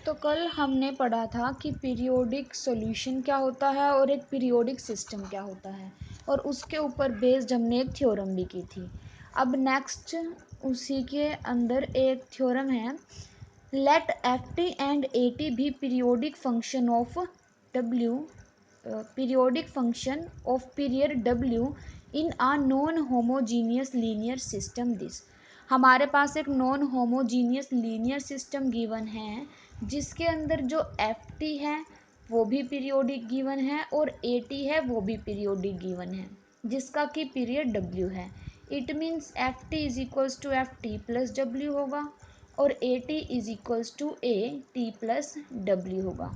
तो कल हमने पढ़ा था कि पीरियोडिक सॉल्यूशन क्या होता है और एक पीरियोडिक सिस्टम क्या होता है, और उसके ऊपर बेस्ड हमने एक थ्योरम भी की थी। अब नेक्स्ट उसी के अंदर एक थ्योरम है, let F T and A T भी periodic function of W periodic function of period W in a non homogeneous linear system this. हमारे पास एक non homogeneous linear system given है जिसके अंदर जो एफ टी है वो भी पीरियोडिक गिवन है और ए टी है वो भी पीरियोडिक गिवन है, जिसका कि पीरियड डब्ल्यू है। It means F T is equals to F T plus W होगा और A T is equals to A T plus W होगा,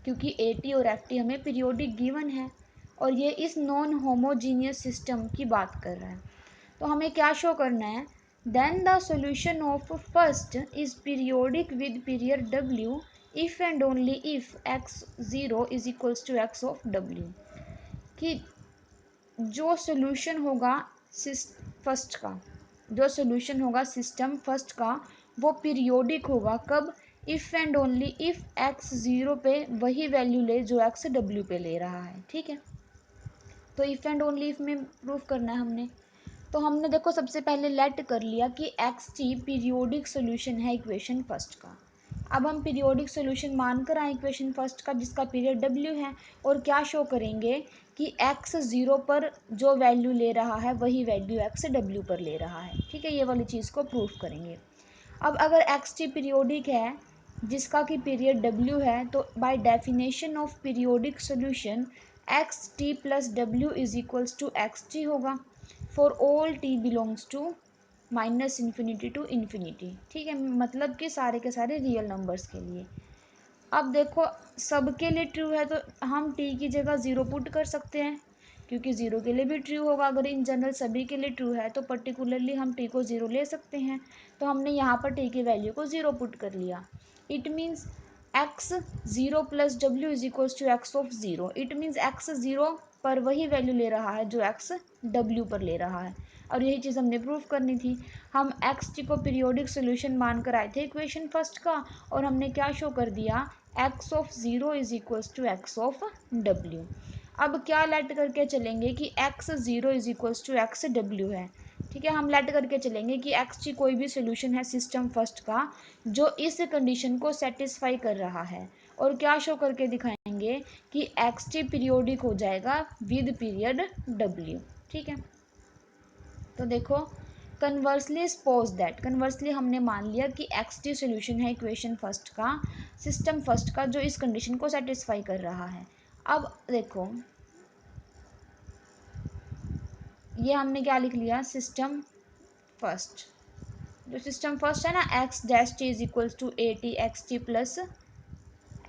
क्योंकि ए टी और एफ टी हमें पीरियोडिक गिवन है और ये इस नॉन होमोजीनियस सिस्टम की बात कर रहा है। तो हमें क्या शो करना है, then the solution of first is periodic with period W if and only if X zero is equals to X of W. कि जो सॉल्यूशन होगा फर्स्ट का, जो सॉल्यूशन होगा सिस्टम फर्स्ट का वो पीरियोडिक होगा कब, if and only if x zero पे वही वैल्यू ले जो एक्स डब्ल्यू पे ले रहा है। ठीक है, तो इफ़ एंड ओनली इफ़ में प्रूफ करना है हमने। तो हमने देखो सबसे पहले लेट कर लिया कि एक्स टी पीरियोडिक सोल्यूशन है इक्वेशन फर्स्ट का। अब हम पीरियोडिक सोल्यूशन मानकर आए इक्वेशन फर्स्ट का जिसका पीरियड डब्ल्यू है, और क्या शो करेंगे कि एक्स ज़ीरो पर जो वैल्यू ले रहा है वही वैल्यू एक्स डब्ल्यू पर ले रहा है। ठीक है, ये वाली चीज़ को प्रूफ करेंगे। अब अगर एक्स टी पीरियोडिक है जिसका कि पीरियड डब्ल्यू है, तो by definition of periodic solution X T plus W is equals to X T होगा for all T belongs to minus infinity to infinity. ठीक है, मतलब कि सारे के सारे रियल नंबर्स के लिए। अब देखो सबके लिए ट्रू है तो हम टी की जगह ज़ीरो पुट कर सकते हैं, क्योंकि ज़ीरो के लिए भी ट्रू होगा। अगर इन जनरल सभी के लिए ट्रू है तो पर्टिकुलरली हम टी को ज़ीरो ले सकते हैं। तो हमने यहाँ पर टी की वैल्यू को ज़ीरो पुट कर लिया। It means X zero plus W is equals to X of zero. It means X zero पर वही वैल्यू ले रहा है जो एक्स डब्ल्यू पर ले रहा है, और यही चीज़ हमने प्रूफ करनी थी। हम एक्स टी को पीरियोडिक सोल्यूशन मानकर आए थे इक्वेशन फर्स्ट का, और हमने क्या शो कर दिया, X of zero is equals to X of W. अब क्या लेट करके चलेंगे कि X zero is equals to X W है। ठीक है, हम लेट करके चलेंगे कि एक्स टी कोई भी सोल्यूशन है सिस्टम फर्स्ट का जो इस कंडीशन को सेटिस्फाई कर रहा है, और क्या शो करके दिखाएंगे कि एक्स टी पीरियोडिक हो जाएगा विद पीरियड डब्ल्यू। ठीक है, तो देखो कन्वर्सली सपोज दैट, कन्वर्सली हमने मान लिया कि एक्स टी सोल्यूशन है इक्वेशन फर्स्ट का सिस्टम फर्स्ट का जो इस कंडीशन को सेटिस्फाई कर रहा है। अब देखो ये हमने क्या लिख लिया, सिस्टम फर्स्ट, जो सिस्टम फर्स्ट है ना, X dash T is equals to A T X T plus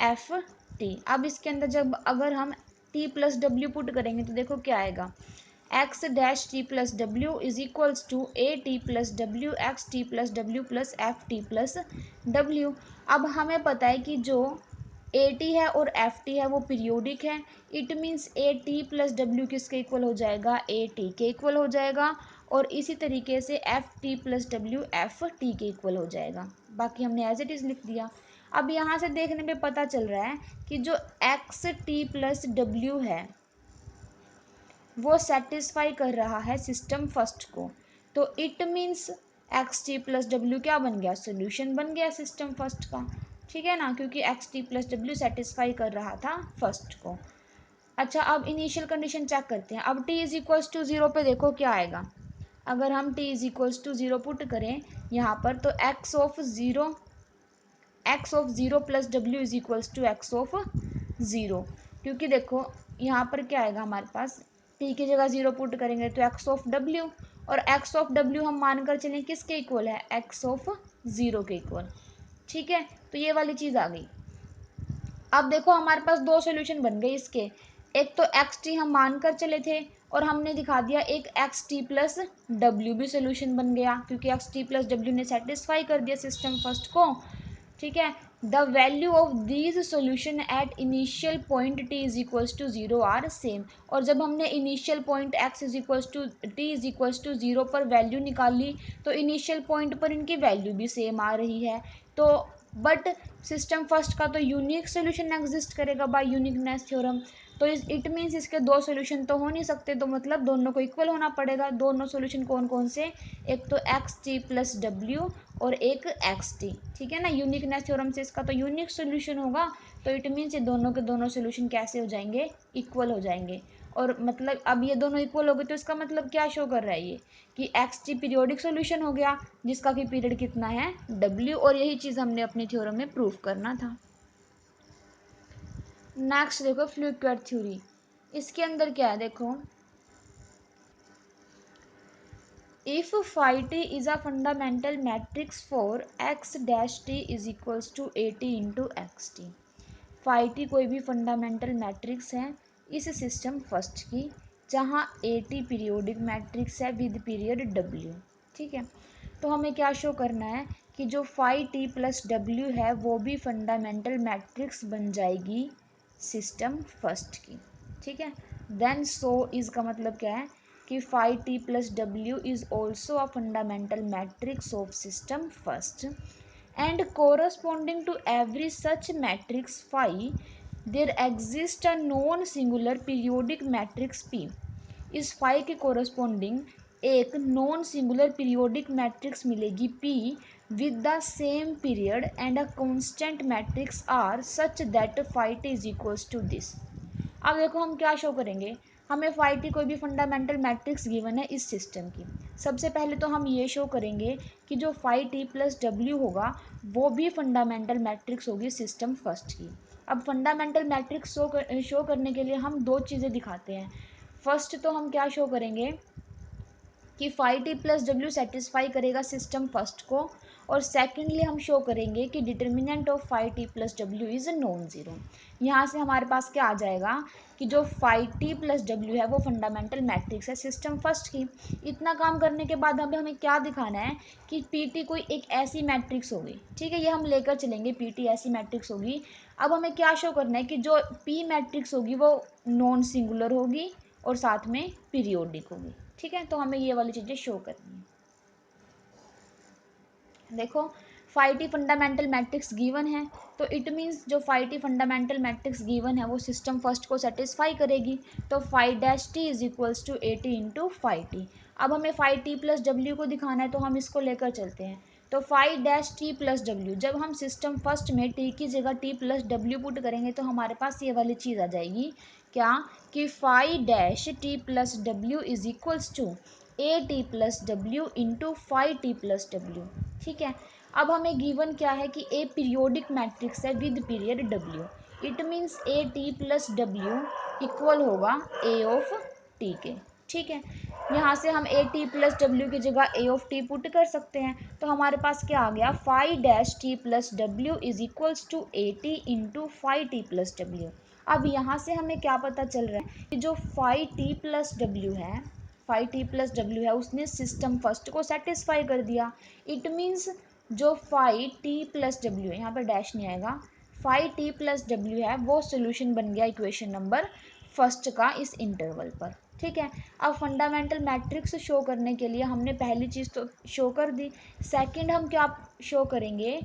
F T. अब इसके अंदर जब अगर हम टी प्लस डब्ल्यू पुट करेंगे तो देखो क्या आएगा, X dash T plus W is equals to A T plus W X T plus W plus F T plus W. अब हमें पता है कि जो ए टी है और एफ टी है वो पीरियोडिक है। It means A T plus W किसके इक्वल हो जाएगा, ए टी के इक्वल हो जाएगा, और इसी तरीके से F T plus W F T के इक्वल हो जाएगा। बाकी हमने एज इट इज़ लिख दिया। अब यहाँ से देखने में पता चल रहा है कि जो एक्स टी प्लस डब्ल्यू है वो सेटिस्फाई कर रहा है सिस्टम फर्स्ट को, तो it means x T plus W क्या बन गया, सोल्यूशन बन गया सिस्टम फर्स्ट का। ठीक है ना, क्योंकि एक्स टी प्लस डब्ल्यू सेटिस्फाई कर रहा था फर्स्ट को। अच्छा, अब इनिशियल कंडीशन चेक करते हैं। अब T is equals to zero पे देखो क्या आएगा, अगर हम T is equals to zero put करें यहाँ पर तो X of zero plus W is equals to X of zero, क्योंकि देखो यहाँ पर क्या आएगा हमारे पास, टी की जगह ज़ीरो पुट करेंगे तो एक्स ऑफ डब्ल्यू, और एक्स ऑफ डब्ल्यू हम मानकर चलें किसके इक्वल है, एक्स ऑफ ज़ीरो के इक्वल। ठीक है, तो ये वाली चीज़ आ गई। अब देखो हमारे पास दो सोल्यूशन बन गए इसके, एक तो एक्स टी हम मानकर चले थे और हमने दिखा दिया एक एक्स टी प्लस डब्ल्यू भी सोल्यूशन बन गया, क्योंकि एक्स टी प्लस डब्ल्यू ने सेटिस्फाई कर दिया सिस्टम फर्स्ट को। ठीक है, the value of these solution at initial point t is equals to zero are same, और जब हमने initial point x is equals to t is equals to zero पर वैल्यू निकाली तो इनिशियल पॉइंट पर इनकी वैल्यू भी सेम आ रही है। तो बट सिस्टम फर्स्ट का तो यूनिक सोल्यूशन एग्जिस्ट करेगा बाय यूनिकनेस थ्योरम। तो इट मीन्स इसके दो सोल्यूशन तो हो नहीं सकते, तो मतलब दोनों को इक्वल होना पड़ेगा। दोनों सोल्यूशन कौन कौन से, एक तो एक्स टी प्लस डब्ल्यू और एक एक्स टी, ठीक है ना। यूनिकनेस थ्योरम से इसका तो यूनिक सोल्यूशन होगा, तो इट मीन्स ये दोनों के दोनों सोल्यूशन कैसे हो जाएंगे, इक्वल हो जाएंगे। और मतलब अब ये दोनों इक्वल हो गए तो इसका मतलब क्या शो कर रहा है ये, कि एक्स टी पीरियोडिक सोल्यूशन हो गया, जिसका कि पीरियड कितना है डब्ल्यू, और यही चीज़ हमने अपनी थ्योरम में प्रूव करना था। नेक्स्ट देखो फ्लूइड क्वेट थ्योरी, इसके अंदर क्या है देखो, if phi t is a fundamental matrix for x dash T is equals to A T into x t. Phi t कोई भी फंडामेंटल मैट्रिक्स है इस सिस्टम फर्स्ट की, जहाँ ए टी पीरियोडिक मैट्रिक्स है विद पीरियड डब्ल्यू, ठीक है। तो हमें क्या शो करना है कि जो फाई टी प्लस डब्ल्यू है वो भी फंडामेंटल मैट्रिक्स बन जाएगी सिस्टम फर्स्ट की, ठीक है। देन सो इज का मतलब क्या है कि phi T plus W is also a fundamental matrix of system first, and corresponding to every such matrix phi there exists a non singular periodic matrix p। इस phi के corresponding एक non singular periodic matrix मिलेगी p with the same period and a constant matrix r such that phi t is equals to this। अब देखो हम क्या show करेंगे, हमें फाई टी कोई भी फंडामेंटल मैट्रिक्स गिवन है इस सिस्टम की। सबसे पहले तो हम ये शो करेंगे कि जो फाई टी प्लस डब्ल्यू होगा वो भी फंडामेंटल मैट्रिक्स होगी सिस्टम फर्स्ट की। अब फंडामेंटल मैट्रिक्स शो करने के लिए हम दो चीज़ें दिखाते हैं। फर्स्ट तो हम क्या शो करेंगे कि फाई टी प्लस डब्ल्यू सेटिस्फाई करेगा सिस्टम फर्स्ट को, और सेकेंडली हम शो करेंगे कि determinant of phi T plus डब्ल्यू इज़ नॉन ज़ीरो। यहाँ से हमारे पास क्या आ जाएगा कि जो फाई टी प्लस डब्ल्यू है वो फंडामेंटल मैट्रिक्स है सिस्टम फर्स्ट की। इतना काम करने के बाद अब हमें क्या दिखाना है कि पी टी कोई एक ऐसी मैट्रिक्स होगी, ठीक है, ये हम लेकर चलेंगे, पी टी ऐसी मैट्रिक्स होगी। अब हमें क्या शो करना है कि जो पी मैट्रिक्स होगी वो नॉन सिंगुलर होगी और साथ में पीरियोडिक होगी, ठीक है। तो हमें ये वाली चीज़ें शो करनी है। देखो phi t fundamental matrix given है, तो इट मीन्स जो phi t fundamental matrix given है वो सिस्टम फर्स्ट को सेटिस्फाई करेगी। तो phi dash T is equals to A T into phi t. अब हमें फाई टी प्लस डब्ल्यू को दिखाना है, तो हम इसको लेकर चलते हैं। तो फाई डैश टी प्लस डब्ल्यू, जब हम सिस्टम फर्स्ट में टी की जगह टी प्लस डब्ल्यू पुट करेंगे तो हमारे पास ये वाली चीज़ आ जाएगी, क्या, कि phi dash T plus W is equals to A T plus W into phi T plus W, ठीक है। अब हमें गिवन क्या है कि ए पीरियोडिक मैट्रिक्स है with period W, it means A T plus W equal होगा A of T के, ठीक है। यहाँ से हम ए टी प्लस डब्ल्यू की जगह ए ऑफ टी पुट कर सकते हैं, तो हमारे पास क्या आ गया, phi dash T plus W is equals to A T into phi T plus W. अब यहाँ से हमें क्या पता चल रहा है कि जो फाई टी प्लस डब्ल्यू है, फाई टी प्लस डब्ल्यू है, उसने सिस्टम फर्स्ट को सेटिस्फाई कर दिया। इट मीन्स जो फाई टी प्लस डब्ल्यू है, यहाँ पर डैश नहीं आएगा, फाई टी प्लस डब्ल्यू है वो सोल्यूशन बन गया इक्वेशन नंबर फर्स्ट का इस इंटरवल पर, ठीक है। अब फंडामेंटल मैट्रिक्स शो करने के लिए हमने पहली चीज़ तो शो कर दी, सेकंड हम क्या शो करेंगे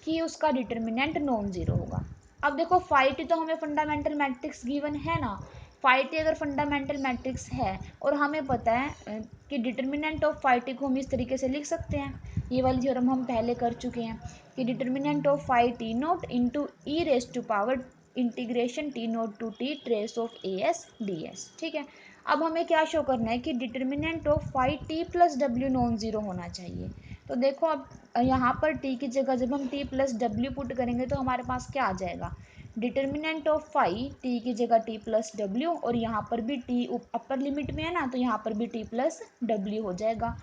कि उसका डिटर्मिनेंट नॉन ज़ीरो होगा। अब देखो फाई टी तो हमें फंडामेंटल मैट्रिक्स गिवन है ना, फाई टी अगर फंडामेंटल मैट्रिक्स है और हमें पता है कि डिटर्मिनेंट ऑफ फाई टी को हम इस तरीके से लिख सकते हैं, ये वाली थ्योरम हम पहले कर चुके हैं कि determinant of phi t naught into E raise to power integration t naught to t trace of A s d s, ठीक है। अब हमें क्या शो करना है कि determinant of phi T plus डब्ल्यू नॉन ज़ीरो होना चाहिए। तो देखो अब यहाँ पर टी की जगह जब हम टी प्लस डब्ल्यू पुट करेंगे तो हमारे पास क्या आ जाएगा, डिटर्मिनेंट ऑफ फाई टी की जगह टी प्लस डब्ल्यू, और यहाँ पर भी टी अपर लिमिट में है ना, तो यहाँ पर भी टी प्लस डब्ल्यू हो जाएगा।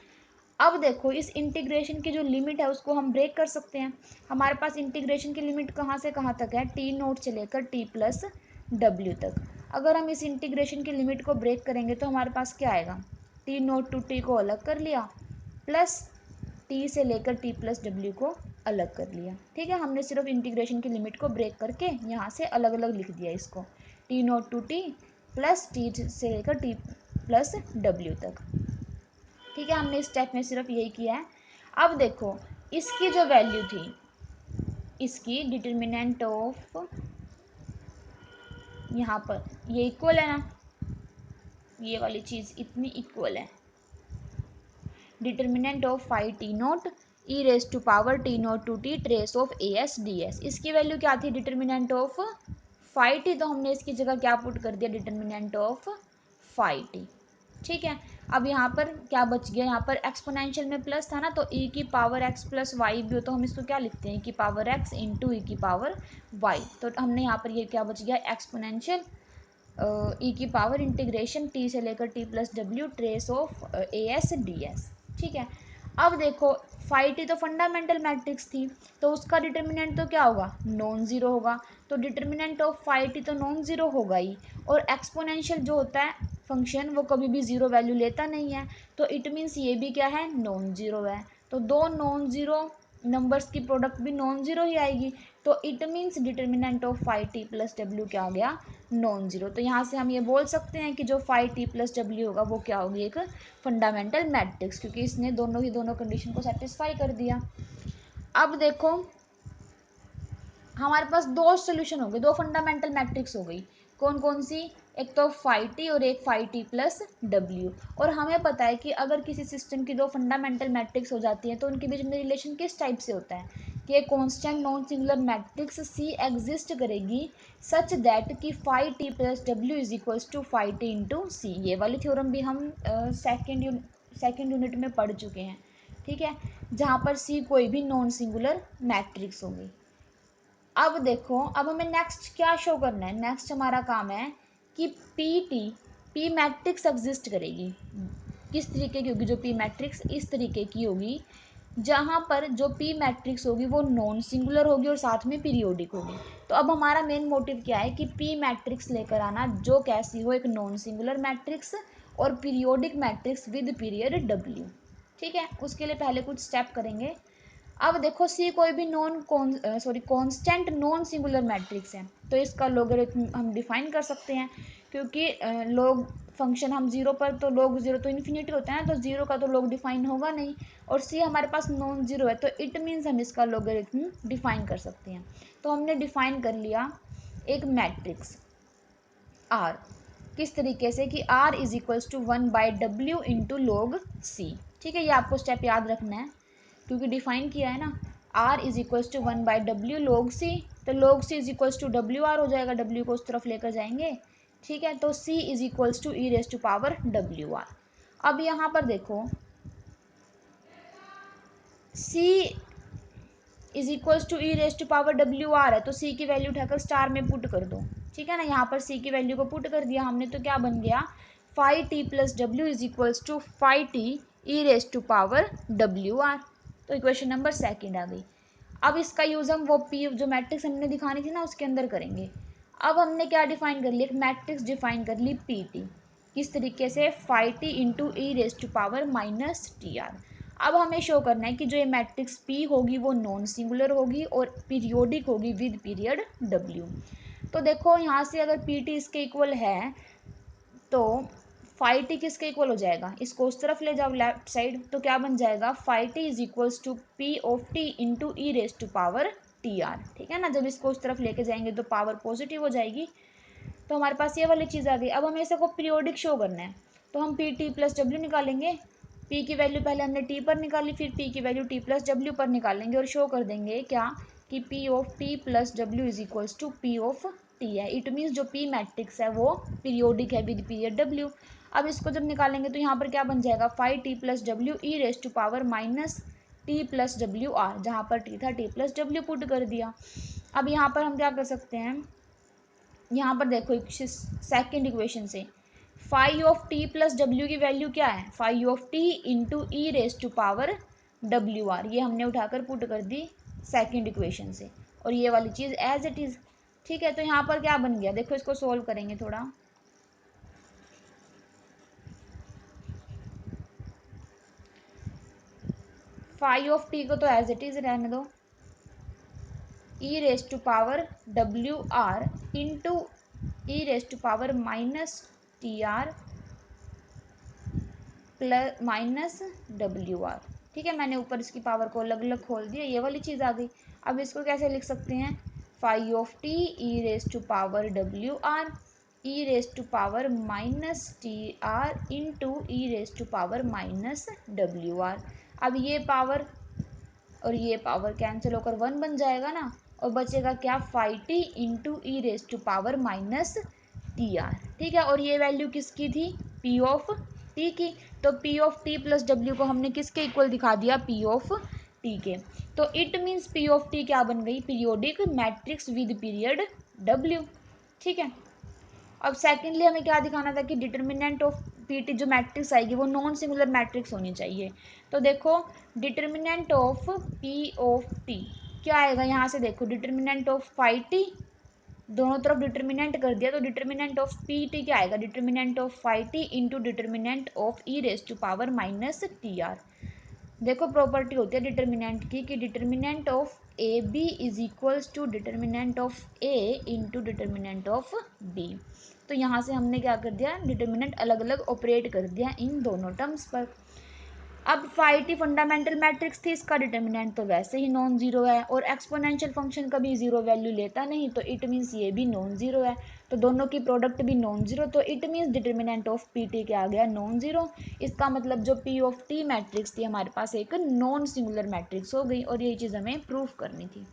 अब देखो इस इंटीग्रेशन की जो लिमिट है उसको हम ब्रेक कर सकते हैं। हमारे पास इंटीग्रेशन की लिमिट कहाँ से कहाँ तक है, टी नोट से लेकर टी प्लस डब्ल्यू तक। अगर हम इस इंटीग्रेशन की लिमिट को ब्रेक करेंगे तो हमारे पास क्या आएगा, टी नोट टू टी को अलग कर लिया प्लस टी से लेकर टी प्लस डब्ल्यू को अलग कर लिया, ठीक है। हमने सिर्फ इंटीग्रेशन की लिमिट को ब्रेक करके यहाँ से अलग अलग लिख दिया इसको, t naught to t plus t से लेकर टी प्लस डब्ल्यू तक, ठीक है। हमने इस स्टेप में सिर्फ यही किया है। अब देखो इसकी जो वैल्यू थी, इसकी डिटर्मिनेंट ऑफ, यहाँ पर ये इक्वल है ना, ये वाली चीज़ इतनी इक्वल है, determinant of phi t naught e raise to power t naught to t trace of A s d s. इसकी वैल्यू क्या थी, डिटर्मिनेंट ऑफ फाइव टी, तो हमने इसकी जगह क्या पुट कर दिया, डिटर्मिनेंट ऑफ फाइव टी। ठीक है, अब यहाँ पर क्या बच गया, यहाँ पर एक्सपोनेंशियल में प्लस था ना, तो ई की पावर एक्स प्लस वाई भी हो तो हम इसको क्या लिखते हैं, ई की पावर एक्स इंटू ई की पावर वाई। तो हमने यहाँ पर ये क्या बच गया, एक्सपोनेंशियल ई की पावर इंटीग्रेशन टी से लेकर T plus W trace of A s d s. ठीक है, अब देखो फाइव टी तो फंडामेंटल मैट्रिक्स थी, तो उसका डिटर्मिनेंट तो क्या होगा, नॉन ज़ीरो होगा। तो डिटर्मिनेंट ऑफ फाइव टी तो नॉन ज़ीरो होगा ही, और एक्सपोनेंशियल जो होता है फंक्शन वो कभी भी ज़ीरो वैल्यू लेता नहीं है, तो इट मीन्स ये भी क्या है, नॉन ज़ीरो है। तो दो नॉन ज़ीरो नंबर्स की प्रोडक्ट भी नॉन ज़ीरो ही आएगी, तो it means determinant of phi T plus W क्या आ गया, नॉन ज़ीरो। तो यहाँ से हम ये बोल सकते हैं कि जो फाइव टी प्लस डब्ल्यू होगा वो क्या होगी, एक फंडामेंटल मैट्रिक्स, क्योंकि इसने दोनों ही दोनों कंडीशन को सेटिस्फाई कर दिया। अब देखो हमारे पास दो सोल्यूशन हो गए, दो फंडामेंटल मैट्रिक्स हो गई, कौन कौन सी, एक तो फाइव टी और एक फाइव टी प्लस डब्ल्यू। और हमें पता है कि अगर किसी सिस्टम की दो फंडामेंटल मैट्रिक्स हो जाती हैं तो उनके बीच में रिलेशन किस टाइप से होता है, कि एक constant non singular matrix C exist करेगी सच दैट कि phi T plus W is equals to five T into C. ये वाली थ्योरम भी हम सेकेंड यूनिट में पढ़ चुके हैं। ठीक है, जहाँ पर सी कोई भी नॉन सिंगुलर मैट्रिक्स होगी। अब देखो, अब हमें नेक्स्ट क्या शो करना है, नेक्स्ट हमारा काम है कि पी मैट्रिक्स एग्जिस्ट करेगी, किस तरीके की होगी, जो पी मैट्रिक्स इस तरीके की होगी जहाँ पर जो पी मैट्रिक्स होगी वो नॉन सिंगुलर होगी और साथ में पीरियोडिक होगी। तो अब हमारा मेन मोटिव क्या है कि पी मैट्रिक्स लेकर आना जो कैसी हो, एक नॉन सिंगुलर मैट्रिक्स और periodic matrix with period W. ठीक है, उसके लिए पहले कुछ स्टेप करेंगे। अब देखो सी कोई भी कांस्टेंट नॉन सिंगुलर मैट्रिक्स है, तो इसका लोगरिथम हम डिफाइन कर सकते हैं, क्योंकि लॉग फंक्शन हम जीरो पर, तो लॉग जीरो तो इन्फिनिटी होता है ना, तो जीरो का तो लॉग डिफाइन होगा नहीं, और सी हमारे पास नॉन जीरो है, तो इट मीन्स हम इसका लोगरिथम डिफाइन कर सकते हैं। तो हमने डिफाइन कर लिया एक मैट्रिक्स आर, किस तरीके से कि R is equals to one by W into log C. ठीक है, ये आपको स्टेप याद रखना है, क्योंकि डिफाइन किया है ना, R is equals to one by W log C, तो log C is equals to W R हो जाएगा, डब्ल्यू को उस तरफ लेकर जाएंगे। ठीक है, तो C is equals to E raise to power W R. अब यहाँ पर देखो C is equals to E raise to power W R है, तो सी की वैल्यू उठाकर स्टार में पुट कर दो। ठीक है ना, यहाँ पर सी की वैल्यू को पुट कर दिया हमने, तो क्या बन गया, five T plus W is equals to five T E raise to power W R. तो इक्वेशन नंबर सेकेंड आ गई। अब इसका यूज़ हम वो पी जो मैट्रिक्स हमने दिखानी थी ना उसके अंदर करेंगे। अब हमने क्या डिफाइन कर लिया, एक मैट्रिक्स डिफाइन कर ली पी टी, किस तरीके से, phi T into E raise to power minus T R. अब हमें शो करना है कि जो ये मैट्रिक्स पी होगी वो नॉन सिंगुलर होगी और पीरियोडिक होगी विद पीरियड डब्ल्यू। तो देखो यहाँ से अगर पी टी इसके इक्वल है तो फाइव टी किसके इक्वल हो जाएगा, इसको उस तरफ ले जाओ लेफ्ट साइड, तो क्या बन जाएगा, five t is equals to P of t into E raise to power t R. ठीक है ना, जब इसको उस तरफ लेके जाएंगे तो पावर पॉजिटिव हो जाएगी, तो हमारे पास ये वाली चीज़ आ गई। अब हमें इसको पीरियोडिक शो करना है, तो हम पी टी प्लस डब्ल्यू निकालेंगे, पी की वैल्यू पहले हमने टी पर निकाली, फिर पी की वैल्यू टी प्लस डब्ल्यू पर निकालेंगे और शो कर देंगे क्या, कि P of t plus W is equals to P of t है। इट मीन्स जो पी मैट्रिक्स है वो पीरियोडिक है विद पीरियड डब्ल्यू। अब इसको जब निकालेंगे तो यहाँ पर क्या बन जाएगा, five T plus W E raise to power minus T plus W R, जहाँ पर टी था टी प्लस डब्ल्यू पुट कर दिया। अब यहाँ पर हम क्या कर सकते हैं, यहाँ पर देखो सेकेंड इक्वेशन से फाइव ऑफ टी प्लस डब्ल्यू की वैल्यू क्या है, phi of t into E raise to power W R, ये हमने उठाकर पुट कर दी सेकेंड इक्वेशन से, और ये वाली चीज़ एज इट इज़। ठीक है, तो यहाँ पर क्या बन गया, देखो इसको सोल्व करेंगे थोड़ा। फाइव ऑफ टी को तो एज इट इज़ रहने दो, E raise to power W R into E raise to power minus T R plus minus W R. ठीक है, मैंने ऊपर इसकी पावर को अलग अलग खोल दिया, ये वाली चीज़ आ गई। अब इसको कैसे लिख सकते हैं, phi of T E raise to power W R E raise to power minus T R into E raise to power minus W R. अब ये पावर और ये पावर कैंसिल होकर 1 बन जाएगा ना, और बचेगा क्या, phi t into E raise to power minus T R. ठीक है, और ये वैल्यू किसकी थी, पी ऑफ टी की। तो P of t plus W को हमने किसके इक्वल दिखा दिया, पी ऑफ टी के। तो it means P of T क्या बन गई, periodic matrix with period W. ठीक है, अब सेकेंडली हमें क्या दिखाना था कि डिटर्मिनेंट ऑफ पीटी जो मैट्रिक्स आएगी वो नॉन सिंगुलर मैट्रिक्स होनी चाहिए। तो देखो determinant of P of T क्या आएगा, यहाँ से देखो डिटर्मिनेंट ऑफ फाई टी, दोनों तरफ डिटर्मिनेंट कर दिया, तो डिटर्मिनेंट ऑफ पी टी क्या आएगा, determinant of phi t into determinant of e raise to power minus T R. देखो प्रॉपर्टी होती है डिटर्मिनेंट की कि determinant of A B is equals to determinant of A into determinant of B. तो यहाँ से हमने क्या कर दिया, डिटर्मिनेंट अलग अलग ऑपरेट कर दिया इन दोनों टर्म्स पर। अब फाई टी फंडामेंटल मैट्रिक्स थी, इसका डिटर्मिनेंट तो वैसे ही नॉन जीरो है, और एक्सपोनेंशियल फंक्शन कभी जीरो वैल्यू लेता नहीं, तो इट मीन्स ये भी नॉन जीरो है, तो दोनों की प्रोडक्ट भी नॉन जीरो, तो it means determinant of P t क्या आ गया, नॉन जीरो। इसका मतलब जो पी ऑफ टी मैट्रिक्स थी हमारे पास एक नॉन सिंगुलर मैट्रिक्स हो गई, और यही चीज़ हमें प्रूफ करनी थी।